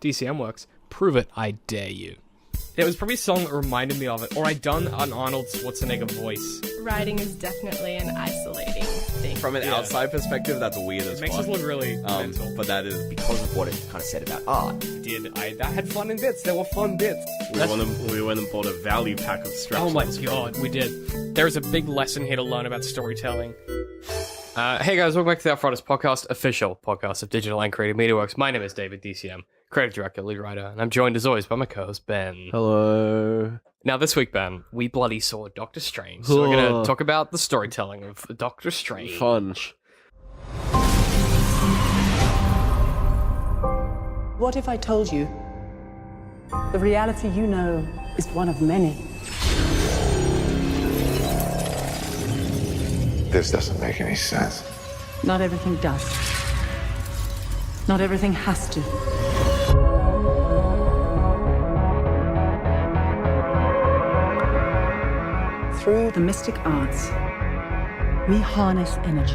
DCM works. Prove it, I dare you. There was probably a song that reminded me of it, or I'd done an Arnold Schwarzenegger voice. Writing is definitely an isolating thing. From an outside perspective, that's weird as It makes fuck. us look really mental. But that is Because of what it kind of said about art. I had fun in bits. There were fun bits. we went and bought a value pack of straps. Oh my god, we did. There is a big lesson here to learn about storytelling. Hey guys, welcome back to the Outriders podcast, official podcast of Digital and Creative Media Works. My name is David, DCM, creative director, lead writer, and I'm joined as always by my co-host Ben. Hello. Now this week, Ben, we bloody saw Doctor Strange, so we're going to talk about the storytelling of Doctor Strange. Fun. What if I told you the reality you know is one of many? This doesn't make any sense. Not everything does. Not everything has to. Through the mystic arts, we harness energy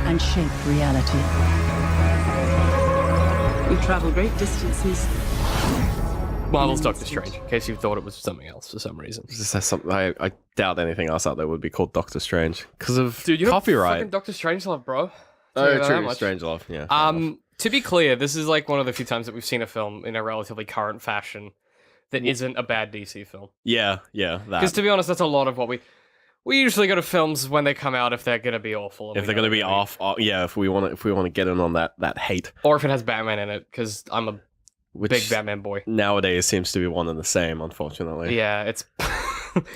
and shape reality. We travel great distances. Marvel's Doctor Strange, in case you thought it was something else for some reason. Just has something. I doubt anything else out there would be called Doctor Strange because of Dude, you know copyright. fucking Doctor Strangelove, bro. Tell you Oh, about that true. much. Strangelove. Yeah. To be clear, this is like one of the few times that we've seen a film in a relatively current fashion that isn't a bad DC film. Yeah. That. Because to be honest, that's a lot of what we usually go to films when they come out if they're gonna be awful. and If we they're know going to be they're off, if we want to get in on that hate, or if it has Batman in it, because I'm a which big Batman boy. nowadays seems to be one and the same, unfortunately. Yeah, it's.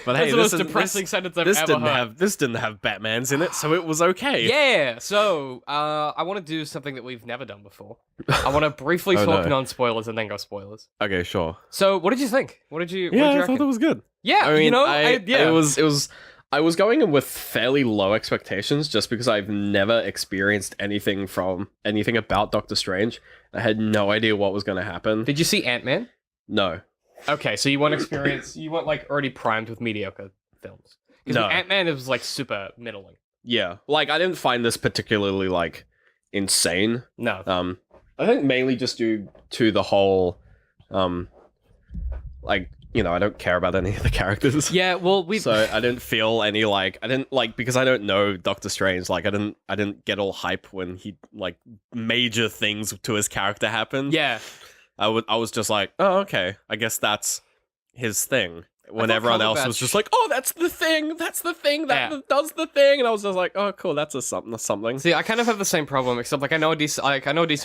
But that's hey, the this most is- depressing sentence I've This ever didn't heard. have Batmans in it, so it was okay. Yeah, so I want to do something that we've never done before. I want to briefly Oh, talk no. non-spoilers and then go spoilers. Okay, sure. So, what did you think? What did you? What Yeah, did you I reckon? thought it was good. Yeah, I mean, you know, it was. I was going in with fairly low expectations just because I've never experienced anything about Doctor Strange. I had no idea what was going to happen. Did you see Ant-Man? No. Okay, so you weren't like already primed with mediocre films. Because No. Ant-Man was like super middling. Yeah. Like, I didn't find this particularly, like, insane. No. I think mainly just due to the whole, I don't care about any of the characters. Yeah, well, So I didn't feel any because I don't know Doctor Strange. Like I didn't get all hype when he major things to his character happened. yeah. I was just like, oh okay, I guess that's his thing. When thought everyone else Cumberbatch- was just like, oh that's the thing that Yeah. does the thing, and I was just like, oh cool, that's something. See, I kind of have the same problem, except like I know a decent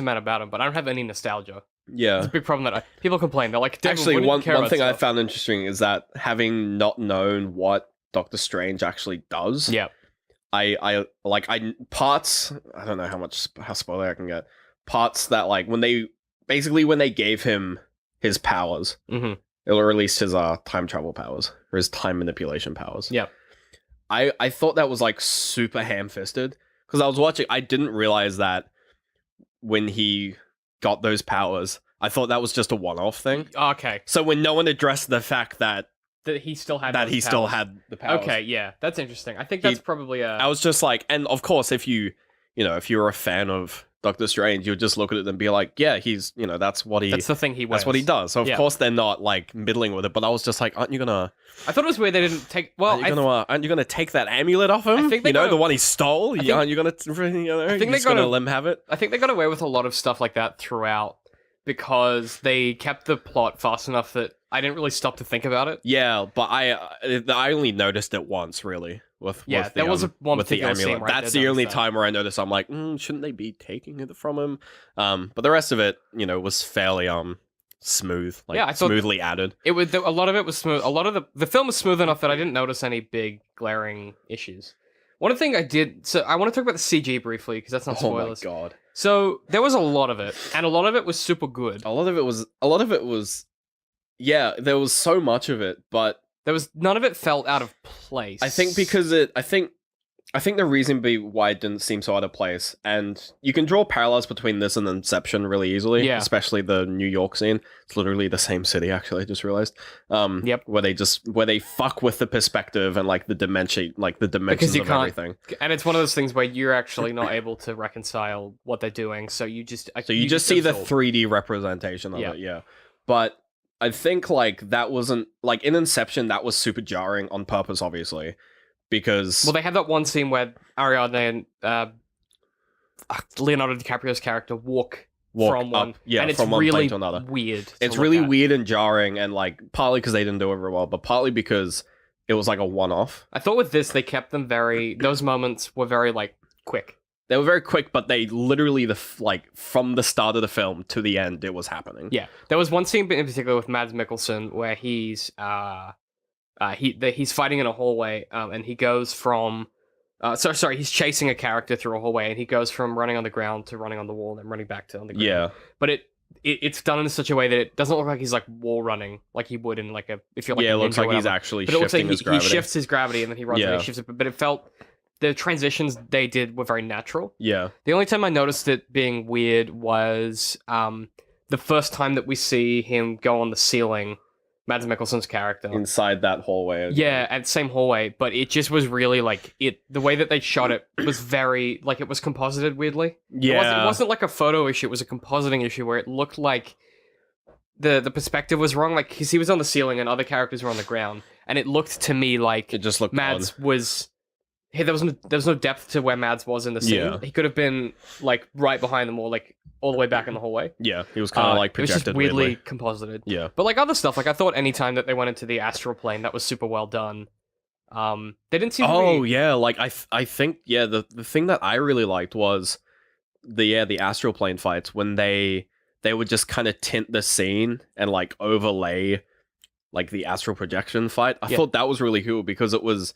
amount about him, but I don't have any nostalgia. Yeah. It's a big problem that people complain. They're like, "David, Actually, wouldn't you one care about thing I stuff?" found interesting is that having not known what Doctor Strange actually does, Yeah. I parts. I don't know how spoiler I can get. Parts that when they gave him his powers, Mm-hmm. or at least his time travel powers or his time manipulation powers. Yeah. I thought that was super ham-fisted because I was watching. I didn't realize that when he got those powers, I thought that was just a one-off thing. Okay. So when no one addressed the fact that That he still had. that those he still powers. had the powers. Okay, yeah, that's interesting. I think that's probably a. I was just like, and of course, if you're a fan of Doctor Strange, you'll just look at it and be like, yeah, he's, that's what he. That's the thing he wears. That's what he does. So of Yeah. course they're not middling with it. But I was just like, aren't you gonna? I thought it was weird they didn't take. Well, Aren't you gonna take that amulet off him? I think they the gotta- one he stole. think- Aren't you gonna? think you're they just gonna gotta- let him have it. I think they got away with a lot of stuff like that throughout because they kept the plot fast enough that I didn't really stop to think about it. Yeah, but I only noticed it once really. With Yeah, there was one with the particular scene amulet. where I That's did the only notice that. time where I noticed. I'm like, shouldn't they be taking it from him? But the rest of it, was fairly smooth. Yeah, I thought- smoothly added. It was a lot of it was smooth. A lot of the film was smooth enough that I didn't notice any big glaring issues. One thing I did, so I want to talk about the CG briefly because that's not Oh my spoilers. god. So there was a lot of it, and a lot of it was super good. A lot of it was. Yeah, there was so much of it, but There was none of it felt out of place. I think I think the reason why it didn't seem so out of place, and you can draw parallels between this and Inception really easily, Yeah. especially the New York scene. It's literally the same city, actually, I just realized. Yep. Where they fuck with the perspective and like the dimensions you of can't- everything. And it's one of those things where you're actually not able to reconcile what they're doing, so you just You just see the absorb. 3D representation of Yeah. it, yeah. But I think like that wasn't like in Inception that was super jarring on purpose, obviously, because Well, they had that one scene where Ariadne and Leonardo DiCaprio's character walk from one, up, yeah, and it's from one really plane to another. weird. to It's look really at. weird and jarring, and like partly because they didn't do it very well, but partly because it was like a one-off. I thought with this they kept them very. Those moments were very like quick. They were very quick, but they literally like from the start of the film to the end, it was happening. Yeah, there was one scene in particular with Mads Mikkelsen where he's he's fighting in a hallway, and he goes from. He's chasing a character through a hallway, and he goes from running on the ground to running on the wall, and then running back to on the ground. Yeah, But it's done in such a way that it doesn't look like he's like wall running like he would in like a if you're like yeah. a It looks ninja or like he's whatever. actually But it looks like shifting his he gravity. shifts his gravity and then he runs and Yeah. he shifts it. But it felt the transitions they did were very natural. Yeah, The only time I noticed it being weird was the first time that we see him go on the ceiling, Mads Mikkelsen's character. inside that hallway. Yeah, at the same hallway, but it just was really like the way that they shot it was very like it was composited weirdly. yeah. It wasn't like a photo issue, it was a compositing issue where it looked like the perspective was wrong, like because he was on the ceiling and other characters were on the ground, and it looked to me like It just looked Mads odd. was. Hey, there was no depth to where Mads was in the scene. Yeah. He could have been like right behind them or like all the way back in the hallway. Yeah, he was kind of like It was just projected weirdly composited. Yeah. But like other stuff, like I thought any time that they went into the astral plane, that was super well done. They didn't seem. Oh really... yeah, like I think the thing that I really liked was the astral plane fights when they would just kind of tint the scene and like overlay like the astral projection fight. I Yeah. thought that was really cool because it was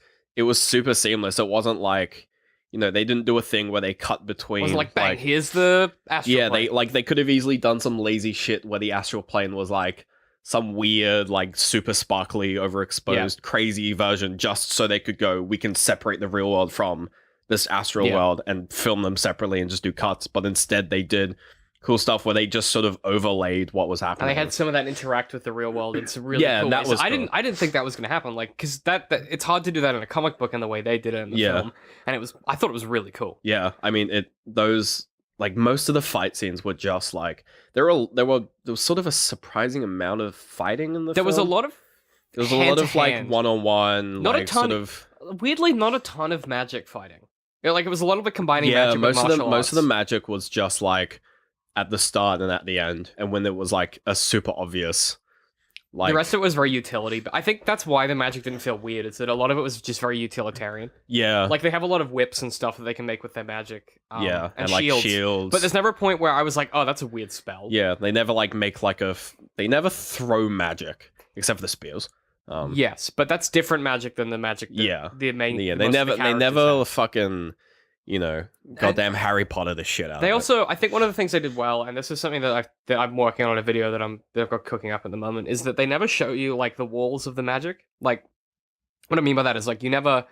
super seamless. It wasn't like, you know, they didn't do a thing where they cut between It wasn't like bang. Here's the astral. yeah, plane. they could have easily done some lazy shit where the astral plane was like some weird, like super sparkly, overexposed, crazy version, just so they could go, we can separate the real world from this astral Yeah. world and film them separately and just do cuts. But instead, they did cool stuff where they just sort of overlaid what was happening. And they had some of that interact with the real world. It's really Yeah, cool. and that ways. was I cool. didn't think that was going to happen. Like because that it's hard to do that in a comic book in the way they did it in the Yeah. film. And I thought it was really cool. Yeah, I mean those like most of the fight scenes were just like there was sort of a surprising amount of fighting in the There film. was a lot of There was a lot of like hand-to-hand. one-on-one, Not a like ton- sort of weirdly not a ton of magic fighting. Like it was a lot of the combining yeah. magic Most with of the martial most of the arts. magic was just like at the start and at the end, and when it was like a super obvious, like The rest of it was very utility, but I think that's why the magic didn't feel weird. Is that a lot of it was just very utilitarian. yeah, Like they have a lot of whips and stuff that they can make with their magic. yeah, and like shields. shields. But there's never a point where I was like, "Oh, that's a weird spell." yeah, they never like make like they never throw magic except for the spears. Yes, but that's different magic than the magic. That Yeah. The main. Yeah, most they of the never characters have. fucking, you know, goddamn Harry Potter the shit out They of also, I think, one of the things they did well, and this is something that I'm working on a video that I've got cooking up at the moment, is that they never show you like the walls of the magic. Like, what I mean by that is like you never,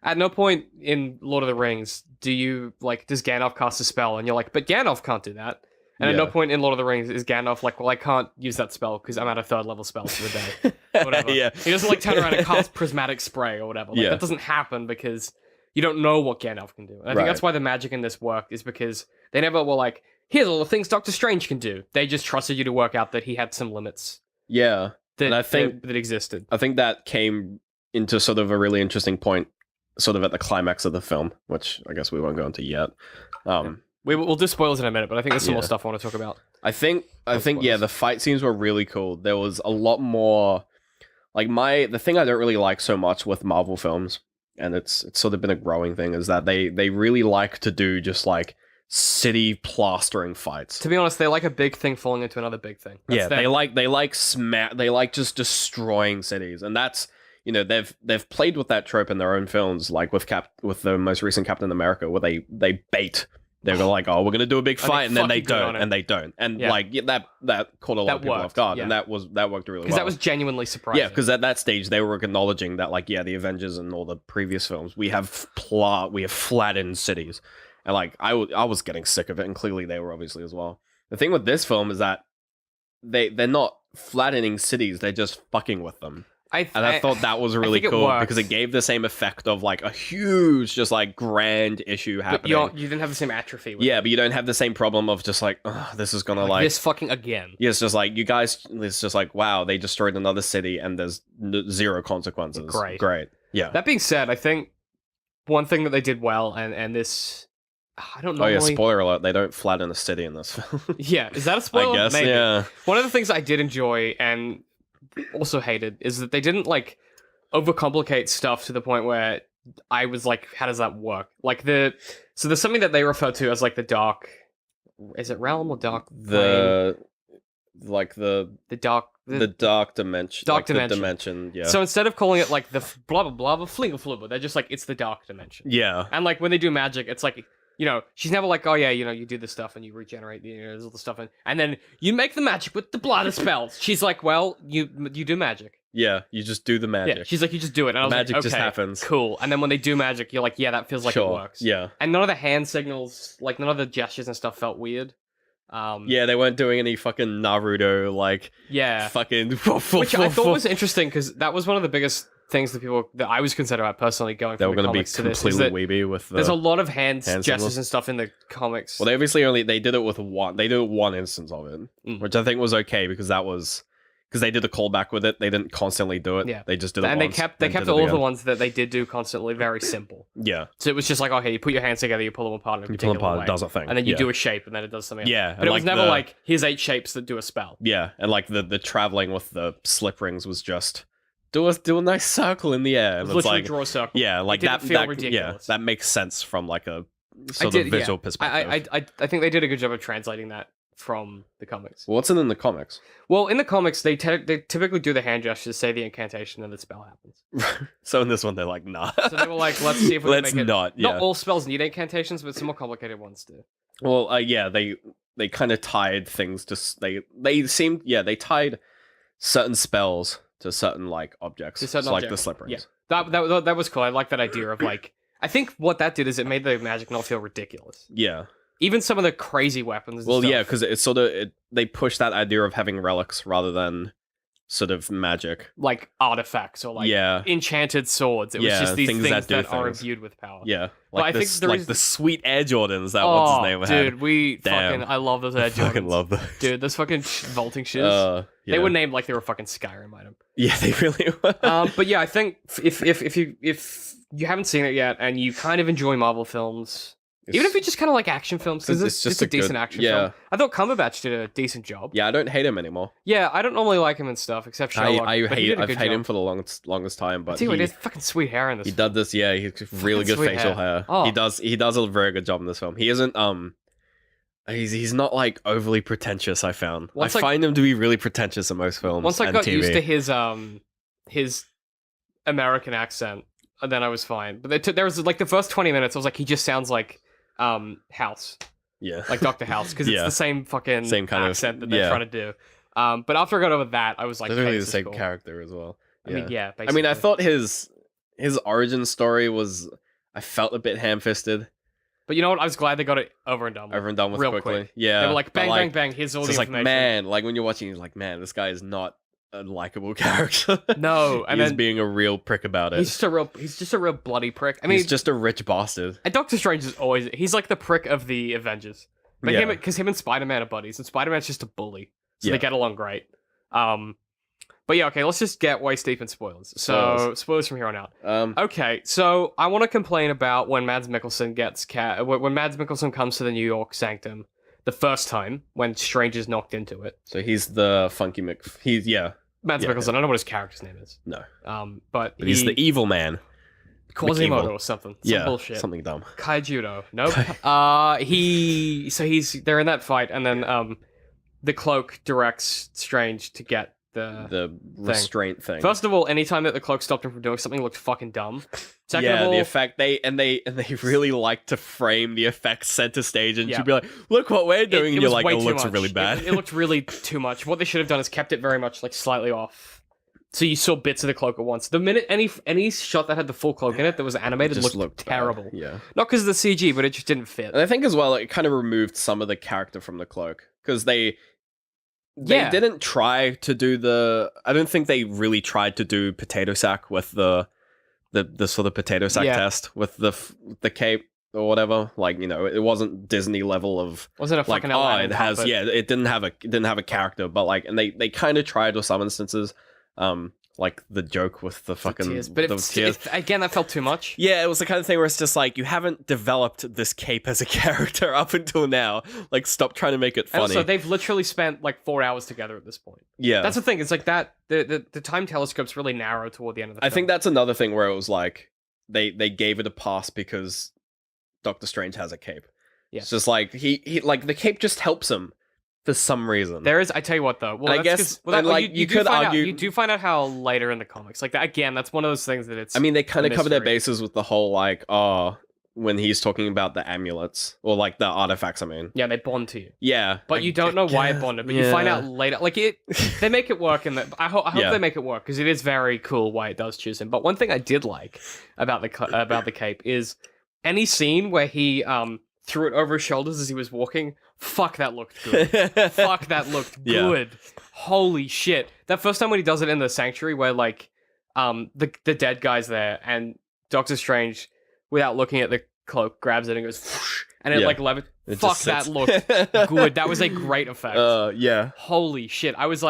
at no point in Lord of the Rings does Gandalf cast a spell, and you're like, but Gandalf can't do that. And at no Yeah. point in Lord of the Rings is Gandalf like, well, I can't use that spell because I'm at a 3rd level spell for the day. it. Whatever. yeah, He doesn't like turn around and cast prismatic spray or whatever. Like, Yeah. that doesn't happen because you don't know what Gandalf can do. And I think Right. that's why the magic in this worked, is because they never were like, here's all the things Doctor Strange can do. They just trusted you to work out that he had some limits yeah. that And I think- that existed. I think that came into sort of a really interesting point, sort of at the climax of the film, which I guess we won't go into yet. We'll do spoilers in a minute, but I think there's some more Yeah. stuff I want to talk about. I think yeah, spoilers. the fight scenes were really cool. There was a lot more like the thing I don't really like so much with Marvel films, and it's sort of been a growing thing, is that they really like to do just like city plastering fights. To be honest, they like a big thing falling into another big thing. That's Yeah, their- they like just destroying cities, and that's, you know, they've played with that trope in their own films, like with the most recent Captain America, where they bait They were like, "Oh, we're gonna do a big Are they fight," and then they fucking good on don't, it? and they don't, and Yeah. like that caught a lot That of people off worked, guard, and yeah. that worked really well. Because that was genuinely surprising. Yeah, because at that stage they were acknowledging that, like, yeah, the Avengers and all the previous films, we have flattened cities, and like I was getting sick of it, and clearly they were obviously as well. The thing with this film is that they're not flattening cities; they're just fucking with them. And I thought that was really think it cool works. because it gave the same effect of like a huge, just like grand issue But happening. you didn't have the same atrophy. With Yeah, it. but you don't have the same problem of just like, oh, this is gonna like this fucking again. yeah, it's just like you guys. It's just like wow, they destroyed another city and there's zero consequences. Great. Yeah. That being said, I think one thing that they did well, and this, I don't know. Oh yeah, spoiler alert! They don't flatten a city in this film. Yeah, is that a spoiler? I guess. Maybe. Yeah. One of the things I did enjoy and also hated is that they didn't like overcomplicate stuff to the point where I was like, how does that work? Like so there's something that they refer to as like the dark. Is it realm or dark? Plane? The dark. the dark dimension. Dark like the dimension. dimension. Yeah. So instead of calling it like the blah blah blah blah fling they're just like it's the dark dimension. yeah. And like when they do magic, it's like, you know, she's never like, oh yeah, you know, you do this stuff and you regenerate, you know, there's all the stuff, and then you make the magic with the bladder spells. She's like, well, you do magic. Yeah. You just do the magic. Yeah, she's like, you just do it. And I was Magic like, just okay, happens. cool. And then when they do magic, you're like, yeah, that feels like it works. Yeah. And none of the hand signals, like none of the gestures and stuff felt weird. Yeah, they weren't doing any fucking Naruto like Yeah. fucking Which I thought was interesting because that was one of the biggest things that I was concerned about personally going they from were the going to be comics to this. Is completely that weeby with the there's a lot of hand hand gestures signals. and stuff in the comics. Well, they obviously they did it with one. They did one instance of it, Mm. which I think was okay because they did a callback with it. They didn't constantly do it. Yeah. They just did it and once. they kept then did it all of the again. ones that they did do constantly very simple. Yeah. So it was just like, okay, you put your hands together, you pull them apart in a You pull particular them apart, way, it does a thing. and then you Yeah. do a shape, and then it does something else. Yeah, But and it was like never the- like, here's 8 shapes that do a spell. Yeah, and like the traveling with the slip rings was just do a nice circle in the air. It And was it's literally like draw a circle. yeah, like It didn't that feel that ridiculous. yeah, that makes sense from like a I sort did, of visual yeah. perspective. I think they did a good job of translating that from the comics. Well, what's it in the comics? Well, in the comics, they typically do the hand gestures, say the incantation, and the spell happens. So in this one, they're like, nah. So they were like, let's see if we Let's can make it. not. Yeah. Not all spells need incantations, but some more complicated ones do. Well, yeah, they kind of tied things to they tied certain spells to certain like objects, To certain so, like the objects. slip rings. Yeah. That was cool. I like that idea of like. I think what that did is it made the magic not feel ridiculous. Yeah. Even some of the crazy weapons. And Well, stuff, yeah, because it's sort of they push that idea of having relics rather than sort of magic. like artifacts or like Yeah. enchanted swords. It was Yeah, just these things things that do are things. imbued with power. Yeah, But I like think this, there like is- the sweet Air Jordans that what's his name had. dude, we Damn. fucking I love those Air Fucking Jordans. love those. Dude, those fucking vaulting shoes. Yeah. They were named like they were fucking Skyrim item. Yeah, they really were. But yeah, I think if you haven't seen it yet and you kind of enjoy Marvel films, even if you just kind of like action films, because It's it's just just a a good- decent action yeah. film. I thought Cumberbatch did a decent job. Yeah, I don't hate him anymore. Yeah, I don't normally like him and stuff except Sherlock. I but he did a I've good hated job. him for the longest time, but I tell you what, he has fucking sweet hair in this. he film. did this. Yeah, he's really good sweet facial hair. hair. Oh. He does a very good job in this film. He isn't he's not like overly pretentious. I found Once I I- find him to be really pretentious in most films. Once I and got TV. used to his American accent, and then I was fine. But there was like the first 20 minutes, I was like, he just sounds like House, yeah, like Doctor House, because it's Yeah. the same fucking Same kind of- accent that they're yeah. trying to do. But after I got over that, I was like, literally okay, the this is same cool. character as well. I mean, yeah. I mean, I basically. thought his origin story was I felt a bit ham-fisted, But you know what? I was glad they got it over and done with. over and done with real quickly. quick. Yeah, They were like, but, bang, bang, bang. Here's all So the it's like, information. man, like when you're watching, you're like, man, this guy is not a likable character. No, and he's then being a real prick about it. he's just a real bloody prick. I mean, He's just a rich bastard. and Doctor Strange is he's like the prick of the Avengers. But Yeah. because him and Spider-Man are buddies, and Spider-Man's just a bully, so Yeah. they get along great. But yeah, okay, let's just get waist deep in spoilers. So spoilers from here on out. Okay, so I want to complain about when Mads Mikkelsen when Mads Mikkelsen comes to the New York Sanctum the first time when Strange is knocked into it. So he's the funky He's Mads Yeah, Mikkelsen, I don't know what his character's name is. no, But but he's the evil man. Quasimodo McEvil. or something. Some Yeah, bullshit. something dumb. Kaijudo. Nope. They're in that fight, and then the cloak directs Strange to get the restraint thing. First of all, anytime that the cloak stopped him from doing something looked fucking dumb. Second of all, the effect they really like to frame the effects center stage, and Yeah. she'd be like, "Look what we're doing," and you're was like, way "It too looks much. really bad." It looked really too much. What they should have done is kept it very much like slightly off. So you saw bits of the cloak at once. The minute any shot that had the full cloak in it that was animated Just looked looked bad. terrible. Yeah, Not because of the CG, but it just didn't fit. and I think as well it kind of removed some of the character from the cloak because they Yeah. didn't try to do the. I don't think they really tried to do potato sack with the sort of potato sack Yeah. test with the cape or whatever. Like, you know, it wasn't Disney level of Wasn't a like, fucking oh, Aladdin it has, puppet. yeah, it didn't have a character, but like, and they kind of tried with some instances, like the joke with the fucking Tears. But the tears. again, that felt too much. Yeah, it was the kind of thing where it's just like you haven't developed this cape as a character up until now. Like, stop trying to make it And funny. also, they've literally spent like 4 hours together at this point. Yeah, That's the thing. It's like that. The time telescope's really narrow toward the end of the I film. think that's another thing where it was like they gave it a pass because Doctor Strange has a cape. Yeah. It's just like he like the cape just helps him for some reason. There is. I tell you what, though. Well, And I that's guess- 'cause- well, and, that- like, you do could find argue- out, you do find out how later in the comics, like that. Again, that's one of those things that it's. I mean, they kind of cover their mystery. bases with the whole like, oh, when he's talking about the amulets or like the artifacts. I mean, Yeah, they bond to you, yeah, but you don't know why it bonded. But you find out later. Like it, they make it work, and I hope Yeah. they make it work because it is very cool why it does choose him. But one thing I did like about the cape is any scene where he threw it over his shoulders as he was walking. Fuck, that looked good. Fuck, that looked Yeah. good. Holy shit. That first time when he does it in the sanctuary where like the dead guy's there and Doctor Strange, without looking at the cloak, grabs it and goes whoosh, and it Yeah. like levitates. It Fuck, just that sits. looked good. That was a great effect. Yeah, Holy shit. I was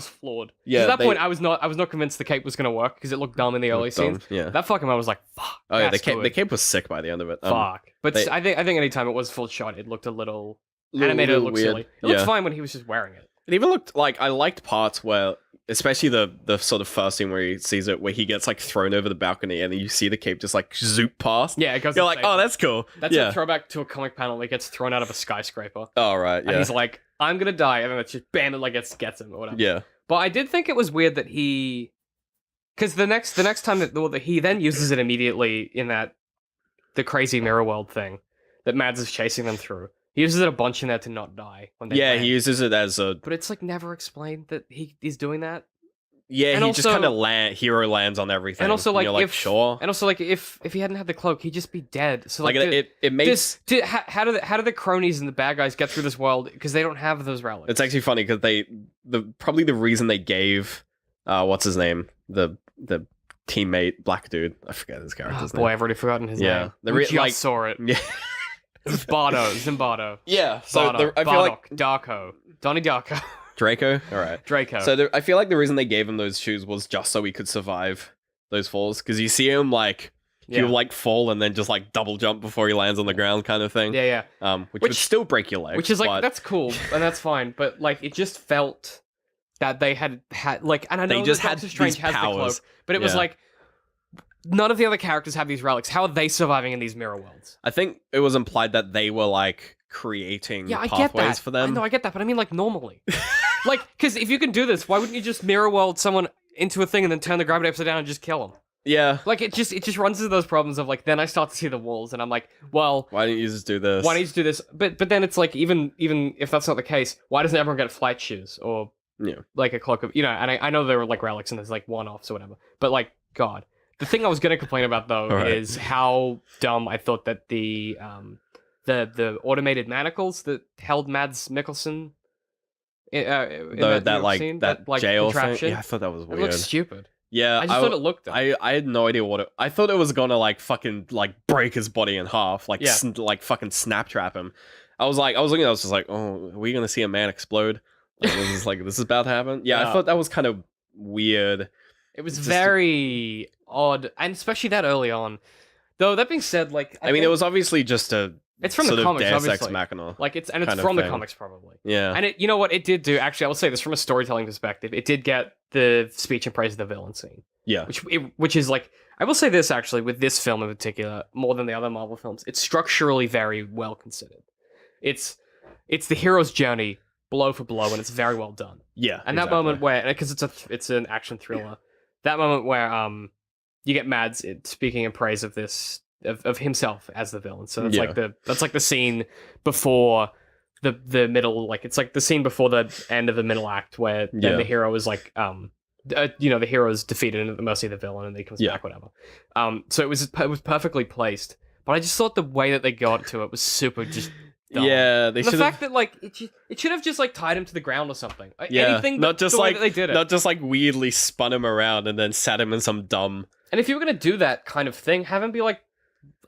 floored. 'Cause Yeah, at that they- point I was not convinced the cape was gonna work because it looked dumb in the early Dumb, scenes. yeah. That fucking I was like, fuck. Oh yeah, the that's cape. good. The cape was sick by the end of it. Fuck. But they- I think anytime it was full shot, it looked a little little- animated. It little looked weird. silly. It looked Yeah. fine when he was just wearing it. It even looked like I liked parts where, especially the sort of first scene where he sees it, where he gets like thrown over the balcony, and then you see the cape just like zoop past. Yeah, it goes. You're the like, same. oh, that's cool. That's yeah. a throwback to a comic panel that gets thrown out of a skyscraper, Oh right. and Yeah. he's like, "I'm gonna die," and then it's just bam, it like gets him or whatever. Yeah. But I did think it was weird that because the next time that he then uses it immediately in the crazy mirror world thing that Mads is chasing them through. He uses it a bunch in there to not die when they Yeah. land. He uses it as a. But it's like never explained that he's doing that. Yeah. And He just also- kind of hero lands on everything. And also, like, you're like if sure. and also like if he hadn't had the cloak, he'd just be dead. So Like like, it makes. how do the cronies and the bad guys get through this world because they don't have those relics? It's actually funny because probably the reason they gave what's his name, the teammate black dude, I forget his Oh, character's boy, name. I've already forgotten his Yeah. name. The We re- just like- saw it. Yeah. Zimbardo. Yeah. So Bardock, I feel like Darko, Donnie Darko, Draco. All right. Draco. So I feel like the reason they gave him those shoes was just so he could survive those falls, because you see him like he'll like fall and then just like double jump before he lands on the ground, kind of thing. yeah, yeah. Which would Which- still break your leg. Which is like but that's cool and that's fine, but like it just felt that they had like, and I know They just that had Doctor Strange these has the powers. cloak, but it was Yeah. like none of the other characters have these relics. How are they surviving in these mirror worlds? I think it was implied that they were like creating Yeah, I get pathways that. for them. I know, I get that, but I mean like normally, like because if you can do this, why wouldn't you just mirror world someone into a thing and then turn the gravity upside down and just kill them? Yeah. Like it just runs into those problems of like then I start to see the walls and I'm like, well, Why didn't you just do this? why don't you just do this? But then it's like even if that's not the case, why doesn't everyone get flight shoes or Yeah. like a cloak of and I know there were like relics and there's like one-offs or whatever, but like God, the thing I was gonna complain about though All right. is how dumb I thought that the automated manacles that held Mads Mikkelsen in that New York like scene, that like, jail thing. contraption, Yeah, I thought that was it weird. looked stupid. Yeah, I just thought it looked dumb. I had no idea what it. I thought it was gonna like fucking like break his body in half, like Yeah. like fucking snap trap him. I was looking, I was just like, oh, are we gonna see a man explode? Like, this is about to happen. Yeah, Yeah. I thought that was kind of weird. It was Just- very odd, and especially that early on. Though that being said, like I mean, it was obviously just a it's from sort the of comics, Deus Ex obviously. Machina. Like it's kind of from the thing. comics probably. Yeah, And you know what it did do? Actually, I will say this from a storytelling perspective. It did get the speech and praise of the villain scene, yeah, which is like I will say this actually with this film in particular, more than the other Marvel films, it's structurally very well considered. It's the hero's journey blow for blow, and it's very well done. Yeah, And that moment where, because it's an action thriller, that moment where you get Mads speaking in praise of this of himself as the villain. So that's like the scene before the middle, like it's like the scene before the end of the middle act where then the hero is like the hero is defeated and at the mercy of the villain, and he comes back, whatever. So it was perfectly placed, but I just thought the way that they got to it was super just. Dumb. Yeah, the fact that like it should have just like tied him to the ground or something. Anything, not just the way like that they did it. not just like weirdly spun him around and then sat him in some dumb. And if you were gonna do that kind of thing, have him be like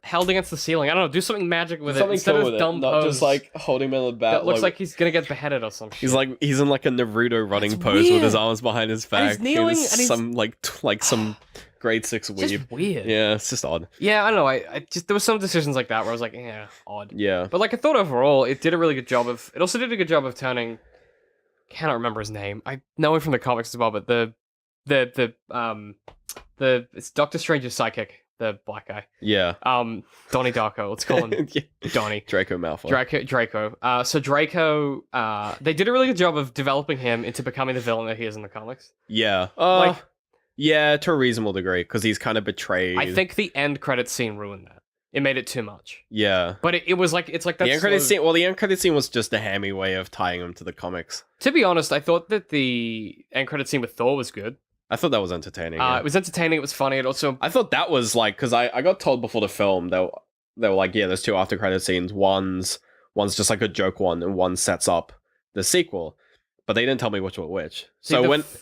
held against the ceiling. I don't know, do something magic with it instead of this dumb not pose just like holding him in the back. that looks like he's gonna get beheaded or something. He's in like a Naruto running That's pose with his weird. arms behind his back. he's kneeling, He's and he's- some like some grade 6 It's weeb. just weird. Yeah, it's just odd. Yeah, I don't know. I just there were some decisions like that where I was like, yeah, odd. Yeah. But like I thought overall, it did a really good job of. It also did a good job of turning. Cannot remember his name. I know him from the comics as well, but the it's Doctor Strange's psychic, the black guy. Yeah. Donnie Darko. Let's call him Donnie. Draco Malfoy. Draco. So Draco, they did a really good job of developing him into becoming the villain that he is in the comics. Yeah. Like- yeah, to a reasonable degree, because he's kind of betrayed. I think the end credits scene ruined that. It made it too much. Yeah. But it was like it's like that. The end credit scene. Well, the end credit scene was just a hammy way of tying him to the comics. To be honest, I thought that the end credit scene with Thor was good. I thought that was entertaining. Yeah. It was entertaining. It was funny. It also I thought that was like, because I got told before the film they were like, yeah, there's 2 after credit scenes. One's just like a joke one, and one sets up the sequel. But they didn't tell me which was which.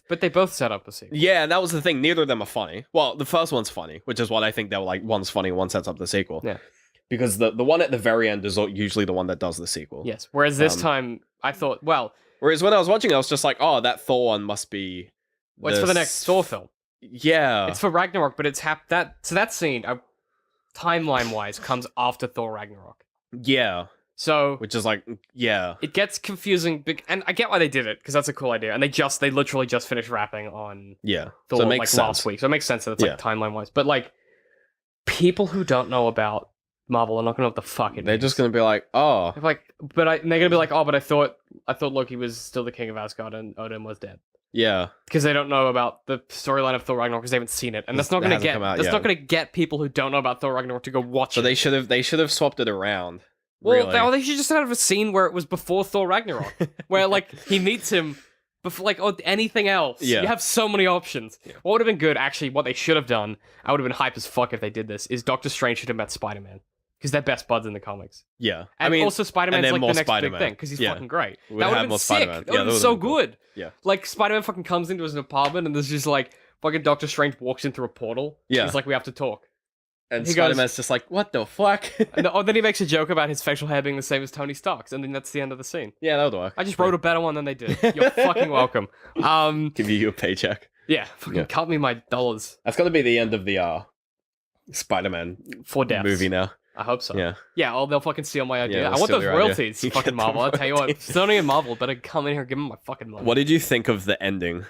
but they both set up a sequel. Yeah, and that was the thing. Neither of them are funny. Well, the first one's funny, which is what I think they were like. One's funny, one sets up the sequel. Yeah. Because the one at the very end is usually the one that does the sequel. Yes. Whereas this time, I thought, well, Whereas when I was watching, I was just like, oh, that Thor one must be. it's for the next Thor film. Yeah. It's for Ragnarok, but it's that scene, timeline wise, comes after Thor Ragnarok. Yeah. So Which is like, yeah. it gets confusing, and I get why they did it because that's a cool idea. And they literally just finished wrapping on Yeah. Thor So it makes sense. last week, so it makes sense that it's like timeline wise. But like people who don't know about Marvel are not gonna know what the fuck it They're is. just going to be like, oh. They're like, and they're gonna be like, oh, but I thought Loki was still the king of Asgard and Odin was dead. Yeah. Because they don't know about the storyline of Thor Ragnarok because they haven't seen it, and that's not It gonna hasn't come out that's yet. not gonna get people who don't know about Thor Ragnarok to go watch So it. they should have swapped it around. Well, really. they should just have a scene where it was before Thor Ragnarok, where like he meets him before, like, or anything else. Yeah. You have so many options. What would have been good, actually, what they should have done, I would have been hype as fuck if they did this, is Doctor Strange should have met Spider-Man. Because they're best buds in the comics. Yeah. And also Spider-Man's then like more the next Spider-Man. big thing, because he's Yeah. fucking great. We That would would have have been more sick. Spider-Man. That Yeah, would have that been so would've been good. Yeah. Like, Spider-Man fucking comes into his apartment, and there's just like, fucking Doctor Strange walks in through a portal. Yeah. He's like, we have to talk. And He goes- Spider-Man's just like, what the fuck? And then he makes a joke about his facial hair being the same as Tony Stark's, and then that's the end of the scene. Yeah, that would work. I just wrote a better one than they did. You're fucking welcome. Give you your paycheck. Yeah, fucking Yeah. cut me my dollars. That's got to be the end of the Spider-Man For deaths. movie now. I hope so. Yeah. Yeah, they'll fucking steal my idea. Yeah, I they'll want steal those your idea. royalties, You fucking get the Marvel. I'll tell you what, royalties. Sony and Marvel better come in here and give me my fucking money. What did you think of the ending?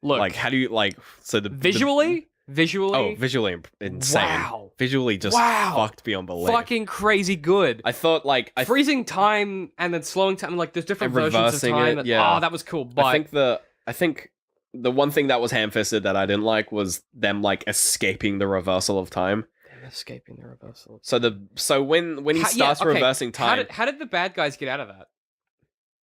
Look, Like, how do you like? So the visually, visually insane. Wow. Visually just Wow. fucked beyond belief. fucking crazy good. I thought like Freezing time and then slowing time, like there's different And versions of reversing time. it, and- yeah. Oh, that was cool. But I think the one thing that was ham-fisted that I didn't like was them like escaping the reversal of time. They're escaping the reversal. So when he starts reversing time, How did the bad guys get out of that?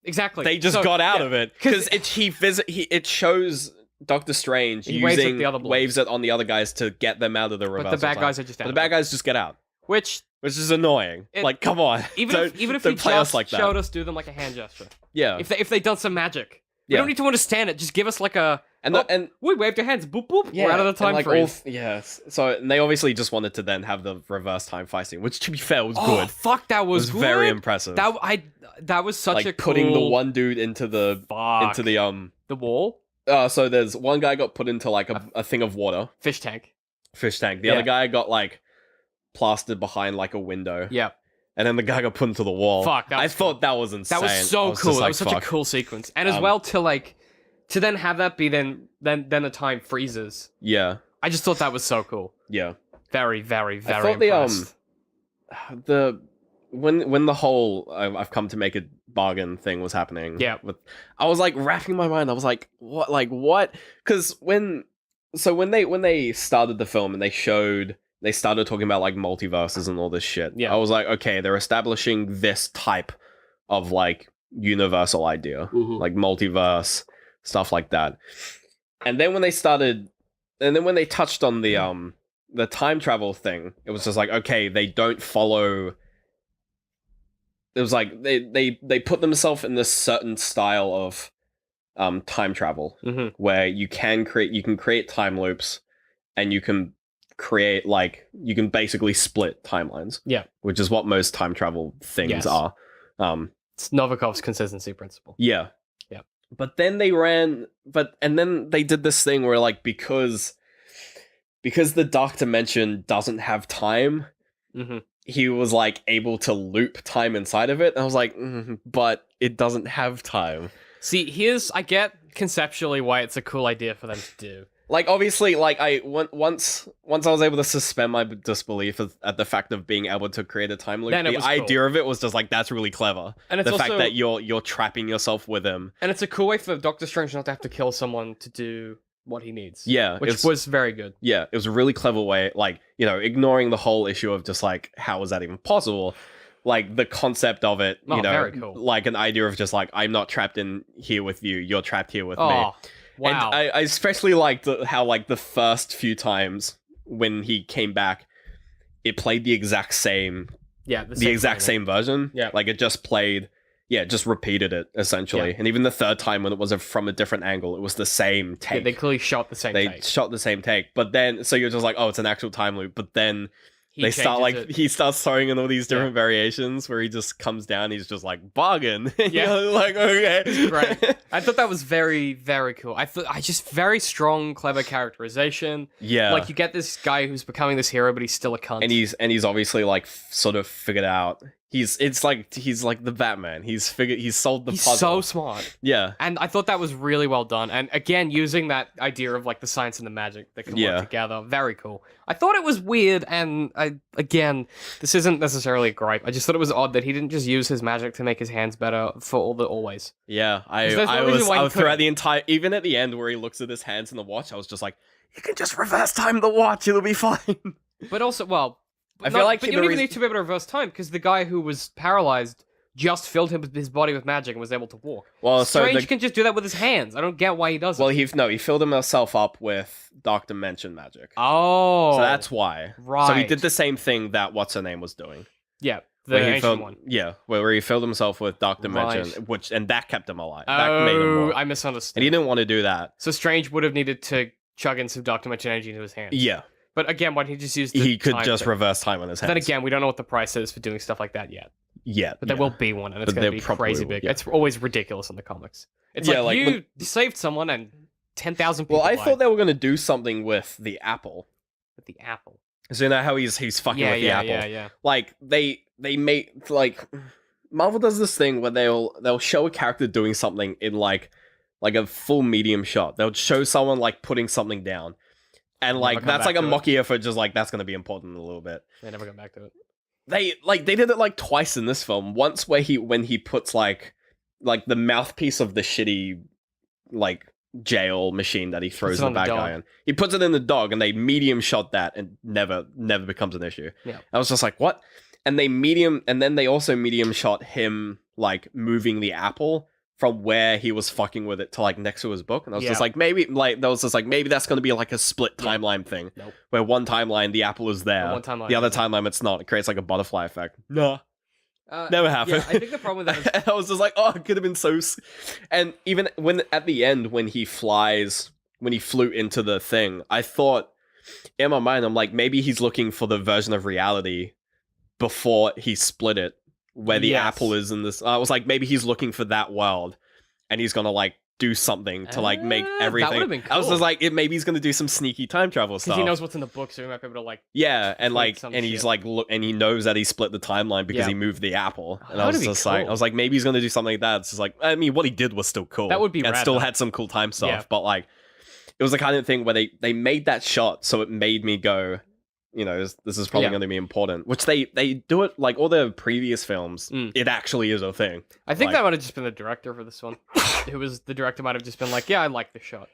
Exactly. they just So, got out yeah, of it because it shows Doctor Strange He waves at using the other blokes. waves it on the other guys to get them out of the But reversal. the bad time. guys are just out. But the of bad it. guys just get out, Which which is annoying. It- Like, come on, even if he don't play us just like that. showed us do them like a hand gesture. Yeah, If they done some magic, we Yeah. don't need to understand it. Just give us like a and and we waved our hands, boop boop. We're out of the time and, like, freeze. yes. So and they obviously just wanted to then have the reverse time fight scene, which to be fair was Oh good. fuck, that It was was good. very impressive. That was such like a cool, putting the one dude into the fuck. The wall So there's one guy got put into like a thing of water, fish tank. fish tank. The Yeah. other guy got like plastered behind like a window. Yeah, And then the guy got put into the wall. Fuck, that I was cool. thought that was insane. that was I so just cool. That like, was such fuck. a cool sequence, and as Um, well to then have that be then the time freezes. Yeah, I just thought that was so cool. yeah. Very, very, very thought impressed. when the whole I've come to make it bargain thing was happening. Yeah. I was like wrapping my mind. I was like, what? Like what? Because when they started the film and they started talking about like multiverses and all this shit. Yeah. I was like, okay, they're establishing this type of like universal idea, like multiverse stuff like that. And then when they touched on the time travel thing, it was just like, okay, they don't follow. It was like they put themselves in this certain style of time travel where you can create time loops, and you can basically split timelines. Yeah. Which is what most time travel things Yes. are. It's Novikov's consistency principle. Yeah. Yeah. But then and then they did this thing where like because the dark dimension doesn't have time, he was like able to loop time inside of it. And I was like, but it doesn't have time. See, I get conceptually why it's a cool idea for them to do. Like obviously, like once I was able to suspend my disbelief at the fact of being able to create a time loop, Then it the was cool. idea of it was just like, that's really clever. And it's the fact also- that you're trapping yourself with him. And it's a cool way for Doctor Strange not to have to kill someone to do what he needs. Yeah, Which it's- was very good. Yeah, it was a really clever way, like, you know, ignoring the whole issue of just like, how is that even possible? Like the concept of it, Oh, you know, very cool. like an idea of just like, I'm not trapped in here with you, you're trapped here with me. Oh, wow. And I especially liked how like the first few times when he came back, it played the exact same yeah, the exact same version. Yeah. Like it just played, just repeated it essentially. Yeah. And even the third time when it was from a different angle, it was the same Yeah, take. they clearly shot the same They take. shot the same take, but then so you're just like, oh, it's an actual time loop. But then He they start changes like it. he starts throwing in all these different variations where he just comes down. He's just like bargain. Yeah. You're like okay, It's great. I thought that was very, very cool. I just very strong, clever characterization. Yeah, Like you get this guy who's becoming this hero, but he's still a cunt. and he's obviously like sort of figured out. He's like the Batman. He's solved the He's puzzle. so smart. Yeah, And I thought that was really well done. And again, using that idea of like the science and the magic that can Yeah. work together, very cool. I thought it was weird, and this isn't necessarily a gripe. I just thought it was odd that he didn't just use his magic to make his hands better for always. yeah. There's no reason why he throughout couldn't. the entire, even at the end where he looks at his hands and the watch, I was just like, you can just reverse time the watch. It'll be fine. But also, well, I feel like but the you don't even reason- need to be able to reverse time because the guy who was paralyzed just filled his body with magic and was able to walk. Well, so Strange can just do that with his hands. I don't get why he does well, it. he filled himself up with Dark Dimension magic. Oh, So that's why. So he right. did the same thing that what's her name was doing. yeah, the Where he ancient filled, one. Yeah, where he filled himself with Dark Dimension, Right. and that kept him alive. That made him Oh, more. I And misunderstood. he didn't want to do that. So Strange would have needed to chug in some Dark Dimension energy into his hands. Yeah, But again, why didn't he just use the he could time just thing? reverse time on his hands. Then again, we don't know what the price is for doing stuff like that yet. yeah, But there will be one, and it's But going to there be probably crazy will, big. yeah. It's always ridiculous in the comics. It's Yeah, like, like you saved someone and 10,000 people Well, I died thought they were gonna do something with the apple. with the apple. So you know how he's fucking Yeah, with the yeah, apple. yeah. Like they make like Marvel does this thing where they'll show a character doing something in like a full medium shot. They'll show someone like putting something down. And like come that's back like a to it. mockier for just like that's gonna be important in a little bit. They never come back to it. They did it like twice in this film. Once where when he puts like the mouthpiece of the shitty like jail machine that he throws Puts it the on the bad guy dog. in. He puts it in the dog and they medium shot that and never becomes an issue. Yeah. I was just like, what? And then they also medium shot him like moving the apple from where he was fucking with it to like next to his book. And I was just Yeah. like, maybe that's gonna be like a split timeline thing. Nope. Where one timeline the apple is there. One timeline the other it's timeline it's not. It creates like a butterfly effect. No. Never happened. Yeah, I think the problem with that is I was just like, oh, it could have been so. And even when at the end, when he flew into the thing, I thought in my mind, I'm like, maybe he's looking for the version of reality before he split it, where the Yes. apple is in this. I was like, maybe he's looking for that world, and he's gonna like do something to like make that everything. would've been I was cool. just like, maybe he's gonna do some sneaky time travel because stuff. he knows what's in the book, so he might be able to like. Yeah, and like like, some and he's shit. like, look, and he knows that he split the timeline because Yeah. he moved the apple. And That I was would be just like, cool. I was like, maybe he's gonna do something like that. It's just like, I mean, what he did was still cool. That would be and rad, still though. had some cool time stuff. Yeah. But like, it was the kind of thing where they made that shot, so it made me go, this is probably Yeah. going to be important. Which they do it like all the previous films. Mm. It actually is a thing. I think Like- that might have just been the director for this one. The director might have just been like, yeah, I like this shot.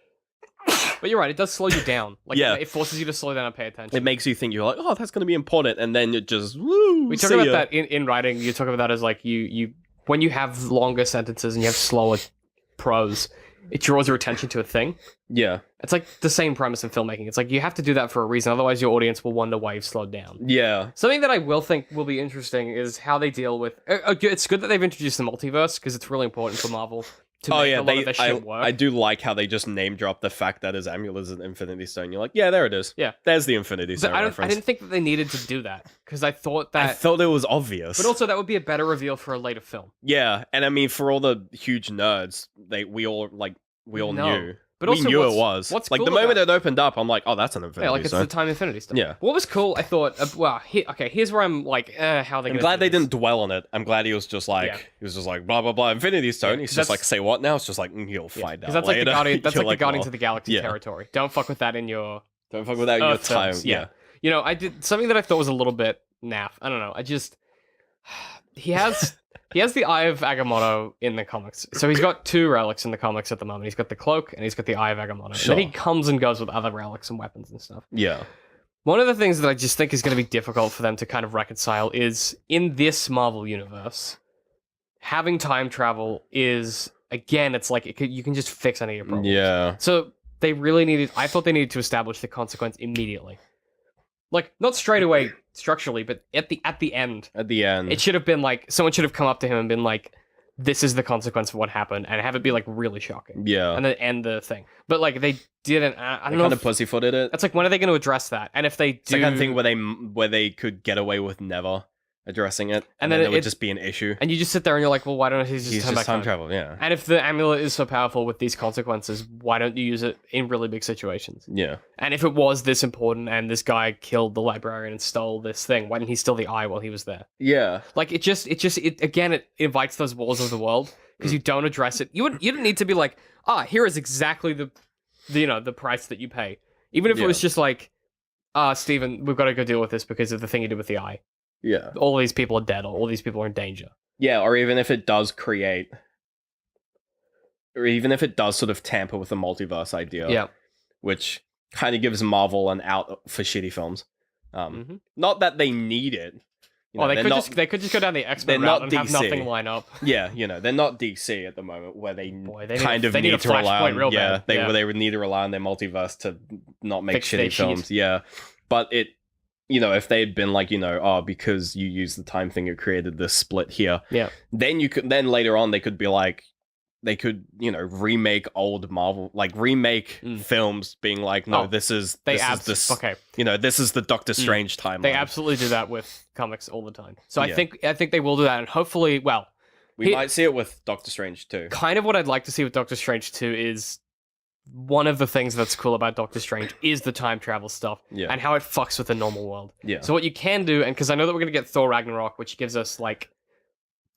But you're right, it does slow you down. Like, Yeah. it forces you to slow down and pay attention. It makes you think you're like, oh, that's going to be important, and then it just woo. We talk see about ya. that in writing. You talk about that as like you when you have longer sentences and you have slower prose, it draws your attention to a thing. Yeah, It's like the same premise in filmmaking. It's like you have to do that for a reason, otherwise your audience will wonder why you've slowed down. yeah, Something that I will think will be interesting is how they deal with. It's good that they've introduced the multiverse because it's really important for Marvel to oh make yeah. a lot of their shit work. I do like how they just name drop the fact that his amulet is an Infinity Stone. You're like, yeah, there it is. Yeah. There's the Infinity But Stone I reference. didn't think that they needed to do that because I thought I that. thought it was obvious. But also, that would be a better reveal for a later film. yeah, and I mean, for all the huge nerds, we all No. knew. But We also, knew what's- it was. what's like cool the moment about- it opened up, I'm like, oh, that's an Infinity Yeah, like it's Stone. the Time Infinity stuff. Yeah. What was cool, I thought. Here's where I'm like, how are they? I'm gonna glad do they this? didn't dwell on it. I'm glad he was just like, blah blah blah, Infinity Stone. Yeah, He's just that's- like, say what now? It's just like, you'll find out Because that's like later. the Guardian. That's You're like the Guardians oh, of the Galaxy yeah. territory. Don't fuck with that in your Don't fuck with that in your Earth time. films, Yeah. You know, I did something that I thought was a little bit naff. I don't know. I just he has the Eye of Agamotto in the comics. So he's got two relics in the comics at the moment. He's got the cloak and he's got the Eye of Agamotto. Sure. And then he comes and goes with other relics and weapons and stuff. Yeah. One of the things that I just think is going to be difficult for them to kind of reconcile is in this Marvel universe, having time travel is again, it's like you can just fix any of your problems. Yeah. So they really needed. I thought they needed to establish the consequence immediately, like not straight away structurally, but at the end. At the end. It should have been like someone should have come up to him and been like, "This is the consequence of what happened," and have it be like really shocking, yeah. and then end the thing. But like they didn't. I They don't know. kind If, of pussyfooted it. that's like when are they going to address that? And if they do, It's the kind of thing where they could get away with never addressing it, And then then it would it- just be an issue. and you just sit there and you're like, well, why don't he just He's turn just back time time? travel. Yeah. And if the amulet is so powerful with these consequences, why don't you use it in really big situations? Yeah. And if it was this important and this guy killed the librarian and stole this thing, why didn't he steal the eye while he was there? Yeah. Like it invites those wars of the world because you don't address it. You didn't need to be like, here is exactly the price that you pay. Even if it was just like, Steven, we've got to go deal with this because of the thing you did with the eye. Yeah. All these people are dead, or all these people are in danger. Yeah, or even if it does create, or even if it does sort of tamper with the multiverse idea, Yeah. which kind of gives Marvel an out for shitty films. Mhm. Not that they need it. You Well, know, they could just go down the X-Men they're route not and have DC. nothing line up. Yeah, they're not DC at the moment where they Boy, they kind need of they need a to rely Flashpoint on. real Yeah, bad. where they would need to rely on their multiverse to not make Fix their shitty films. shit. Yeah, but if they had been like, because you used the time thing, it created this split here. Yeah. Then then later on they could be like, they could remake old Marvel, like remake films, being like, no, Oh, this is They this okay. this is the Doctor Strange timeline. They absolutely do that with comics all the time. So Yeah. I think they will do that, and hopefully, well, we might see it with Doctor Strange too. kind of what I'd like to see with Doctor Strange 2 is one of the things that's cool about Doctor Strange is the time travel stuff Yeah. and how it fucks with the normal world. Yeah. So what you can do, and because I know that we're gonna get Thor Ragnarok, which gives us like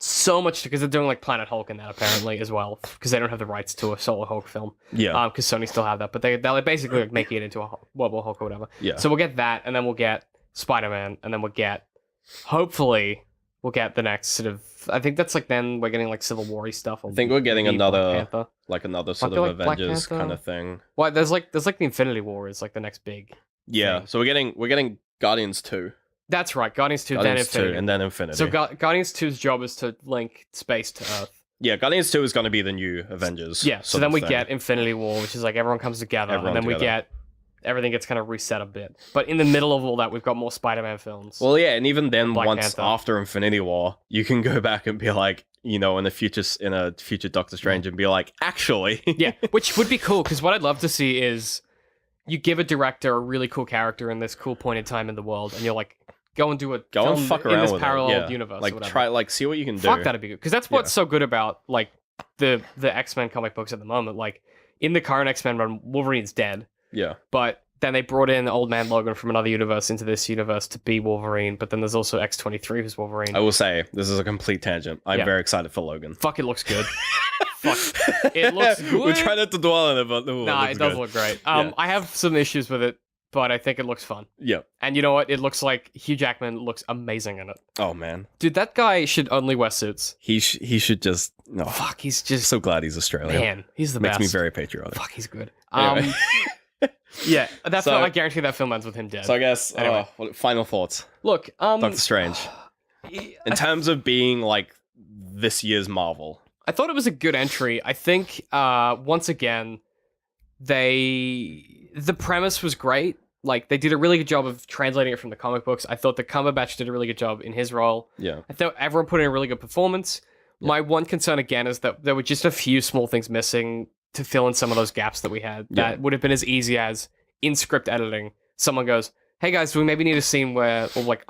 so much because they're doing like Planet Hulk in that apparently as well because they don't have the rights to a solo Hulk film. Yeah. Because Sony still have that, but they're basically like making it into a World War Hulk or whatever. Yeah. So we'll get that, and then we'll get Spider-Man, and then hopefully we'll get the next sort of. I think that's like then we're getting like Civil War-y stuff. I think we're getting maybe Black another Panther. like another sort feel of like Black Avengers Panther- kind of thing. Well, there's like the Infinity War is like the next big. Yeah. thing. So we're getting Guardians 2. That's right, Guardians 2, Guardians then Infinity. 2 and then Infinity. So Guardians 2's job is to link space to Earth. yeah, Guardians 2 is going to be the new Avengers. Yeah. So sort then of we thing. get Infinity War, which is like everyone comes together, Everyone and then we together. get everything gets kind of reset a bit. But in the middle of all that, we've got more Spider-Man films. Well, yeah, and even then, Black once Panther. after Infinity War, you can go back and be like, in a future Doctor Strange, and be like, actually, Yeah, which would be cool because what I'd love to see is you give a director a really cool character in this cool point in time in the world, and you're like, go and do it. go and fuck around in this with parallel it. Yeah. universe. or Like whatever. try, like see what you can do. Fuck, that'd be good because that's what's so good about like the X-Men comic books at the moment. Like in the current X-Men run, Wolverine's dead, Yeah, but then they brought in Old Man Logan from another universe into this universe to be Wolverine. But then there's also X-23 who's Wolverine. I will say this is a complete tangent. I'm Yeah. very excited for Logan. Fuck, it looks good. Fuck, it looks good. We try not to dwell on it, but ooh, Nah, looks it does good. look great. Yeah. I have some issues with it but I think it looks fun. Yeah. And you know what? It looks like Hugh Jackman looks amazing in it. Oh man, Dude, that guy should only wear suits. he should just no. Fuck, he's just So glad he's Australian. man. He's the Makes best. me very patriotic. Fuck, he's good. Anyway. Yeah, that's So- what I guarantee that film ends with him dead. So I guess Anyway. final thoughts. Look, Doctor Strange. In I terms of being like this year's Marvel. I thought it was a good entry. I think once again, the premise was great. Like they did a really good job of translating it from the comic books. I thought the Cumberbatch did a really good job in his role. Yeah. I thought everyone put in a really good performance. My one concern again is that there were just a few small things missing to fill in some of those gaps that we had. Yeah. That would have been as easy as in script editing, someone goes, "Hey guys, do we maybe need a scene where, or like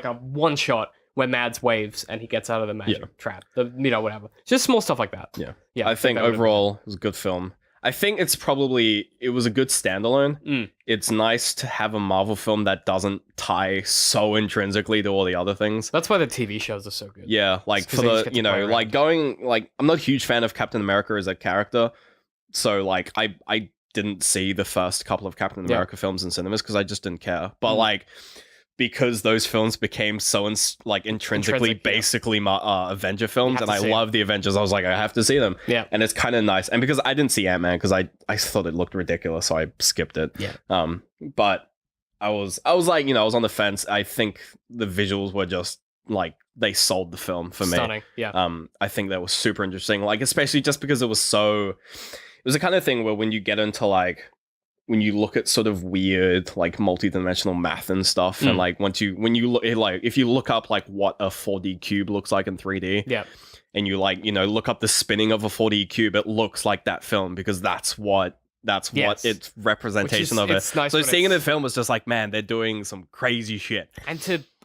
a one shot where Mads waves and he gets out of the magic trap, whatever." Just small stuff like that. Yeah. Yeah, I think that would've been- overall it was a good film. I think it was a good standalone. Mm. It's nice to have a Marvel film that doesn't tie so intrinsically to all the other things. That's why the TV shows are so good. Yeah, like It's 'cause for they just the get to play around. like going like I'm not a huge fan of Captain America as a character, so like I didn't see the first couple of Captain Yeah. America films in cinemas because I just didn't care. But Mm. like because those films became so intrinsically Intrinsic, yeah. basically Avenger films, have and to I see it. love the Avengers, I was like I have to see them. Yeah. And it's kind of nice, and because I didn't see Ant-Man because I thought it looked ridiculous, so I skipped it. Yeah. But I was like, I was on the fence. I think the visuals were just like they sold the film for me. Stunning. Yeah. I think that was super interesting, like especially just because it was the kind of thing where when you get into like when you look at sort of weird like multi-dimensional math and stuff, and like when you look like if you look up like what a 4D cube looks like in 3D, Yeah. and you like look up the spinning of a 4D cube, it looks like that film because that's what Yes. its representation Which of is- it. it's nice So when seeing it in the it's- film was just like, man, they're doing some crazy shit. And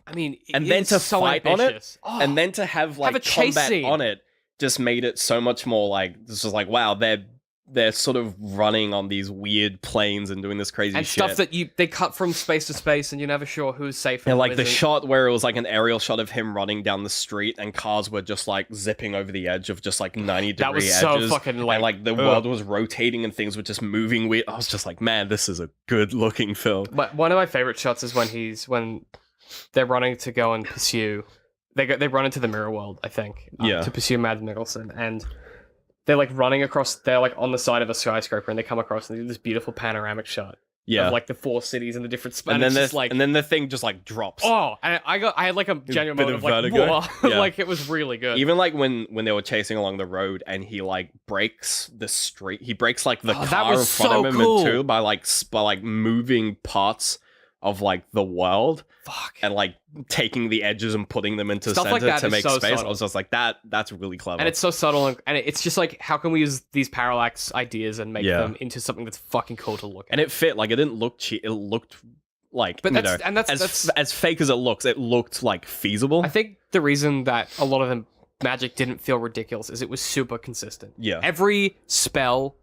And then to so fight on it, ambitious. Oh, And then to have like a chase combat scene. on it just made it so much more like this was like, wow, they're sort of running on these weird planes and doing this crazy and shit. stuff that they cut from space to space, and you're never sure who's safe. And And who like the isn't. shot where it was like an aerial shot of him running down the street and cars were just like zipping over the edge of just like 90 That degree was so edges. fucking, and like, like the ugh. world was rotating and things were just moving weird. I was just like, man, this is a good looking film. But one of my favorite shots is when they're running to go and pursue. They run into the mirror world, I think. Yeah. To pursue Mads Mikkelsen, and they're like running across. They're like on the side of a skyscraper, and they come across and they do this beautiful panoramic shot Yeah. of like the four cities and the different. and then it's just like, and then the thing just like drops. oh, and I had like a genuine bit moment of of like, vertigo. whoa, Yeah. like it was really good. Even like when they were chasing along the road and he like breaks the street, he breaks like the Oh, that car was in front so of him cool. in two by like moving parts of like the world Fuck. and like taking the edges and putting them into Stuff center like that to is make so space. I subtle. was just like that's really clever. And it's so subtle, and it's just like, how can we use these parallax ideas and make Yeah. them into something that's fucking cool to look at? and it fit. Like it didn't look cheap. It looked like But you that's- know, and that's- as fake as it looks. It looked like feasible. I think the reason that a lot of the magic didn't feel ridiculous is it was super consistent. Yeah. Every spell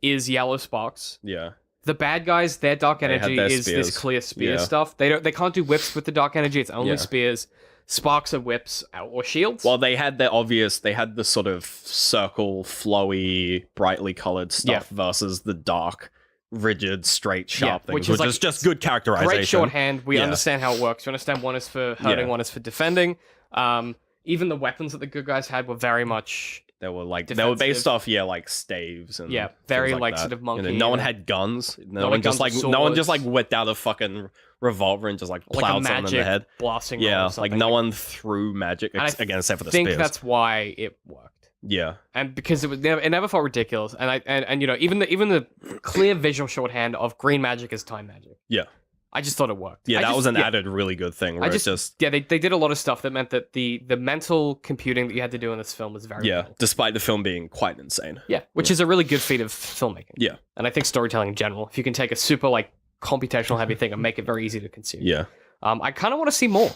is yellow sparks. Yeah. The bad guys, their dark They had energy their is spears. this clear spear Yeah. stuff. They can't do whips with the dark energy. It's only Yeah. spears. Sparks are whips or shields. Well, they had the sort of circle, flowy, brightly colored stuff versus the dark, rigid, straight, sharp Yeah, things, which which is like- is just good characterization. Great shorthand. We Yeah. understand how it works. We understand one is for hurting, Yeah. one is for defending. Even the weapons that the good guys had were very much They were like defensive. based off like staves and Yeah, things very, like, that. sort of You know, monkey no one and- had guns. No like one just guns or no one just like swords. whipped out a fucking revolver and just like like a plowed someone in magic the head. blasting. roll or Yeah, like something. no one threw magic And I again except for the think spears. that's why it worked. Yeah, And because it never felt ridiculous, and you know, even the clear visual shorthand of green magic is time magic. yeah, I just thought it worked. yeah. I That just- was an yeah, added really good thing. Where I it's just yeah, they did a lot of stuff that meant that the mental computing that you had to do in this film was very yeah, real. despite the film being quite insane. Yeah, which is a really good feat of filmmaking. Yeah, And I think storytelling in general, if you can take a super like computational heavy thing and make it very easy to consume. yeah, I kind of want to see more.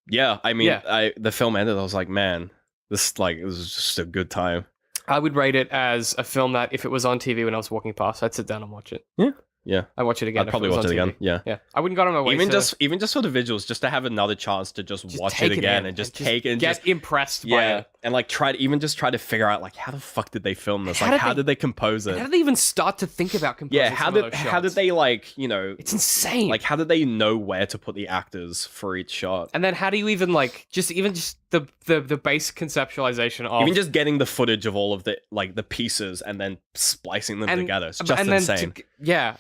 yeah. I mean, Yeah. the film ended. I was like, man, this like it was just a good time. I would rate it as a film that if it was on TV when I was walking past, I'd sit down and watch it. Yeah. Yeah. I'd watch it again. I'd if probably was watch on it again. TV. Yeah. Yeah, I wouldn't go on my way. Even to just for the visuals, just to have another chance to just watch take it again in and just take it and get just impressed by yeah, it. and like try to figure out like how the fuck did they film this? How Like did how they- did they compose it? How did they even start to think about composing? Yeah, some of those how did shots? they like, you know, It's insane. like how did they know where to put the actors for each shot? and then how do you even like just the base conceptualization of Even just getting the footage of all of the like the pieces and then splicing them together. It's just and then insane. yeah,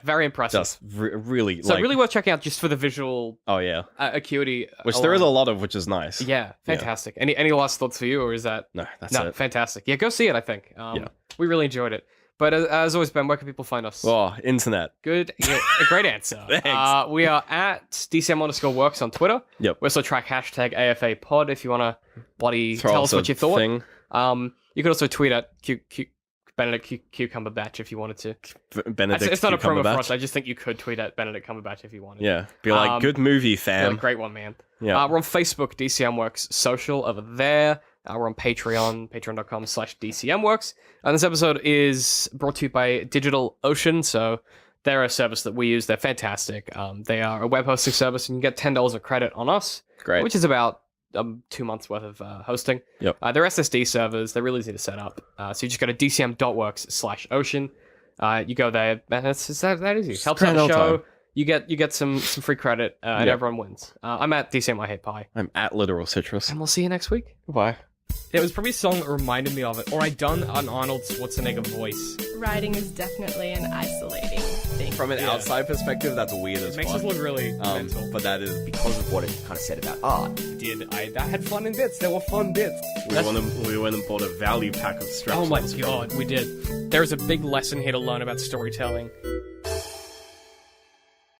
very impressive. Just really So like really worth checking out just for the visual oh yeah, acuity. which there is a alone. lot of, which is nice. Yeah, fantastic. Any last thoughts for you, or is that No, that's no it. fantastic? Yeah, go see it. I think. Yeah. We really enjoyed it. But as always, Ben, where can people find us? Oh, internet. Good, yeah, a great answer. Thanks. We are at DCM_works on Twitter. Yep. We also track hashtag AFA pod if you want to bloody Throw tell us a what you thought. thing. You could also tweet at Benedict Cucumber Batch if you wanted to. Benedict It's not a promo for Cumberbatch. us. I just think you could tweet at Benedict Cumberbatch if you wanted. Yeah, be like, good movie, Yeah, fam. great one, man. Yeah. We're on Facebook, DCM Works Social over there. We're on Patreon, patreon.com/DCMworks. And this episode is brought to you by DigitalOcean. So they're a service that we use. They're fantastic. They are a web hosting service, and you can get $10 of credit on us, Great. which is about 2 months worth of hosting. Yep. They're SSD servers. They're really easy to set up. So you just go to dcm.works/ocean. You go there, and it's that easy. Helps out grand the old show. time. You get some free credit, and Yep. everyone wins. I'm at DCM I Hate Pie, I'm at Literal Citrus. and we'll see you next week. Goodbye. It was probably a song that reminded me of it, or I'd done an Arnold Schwarzenegger voice. Writing is definitely an isolating thing. From an outside perspective, that's weird as It makes fuck. us look really mental. But that is Because of what it kind of said about art. I had fun in bits. There were fun bits. we went and bought a value pack of straps. Oh my god, we did. There's a big lesson here to learn about storytelling.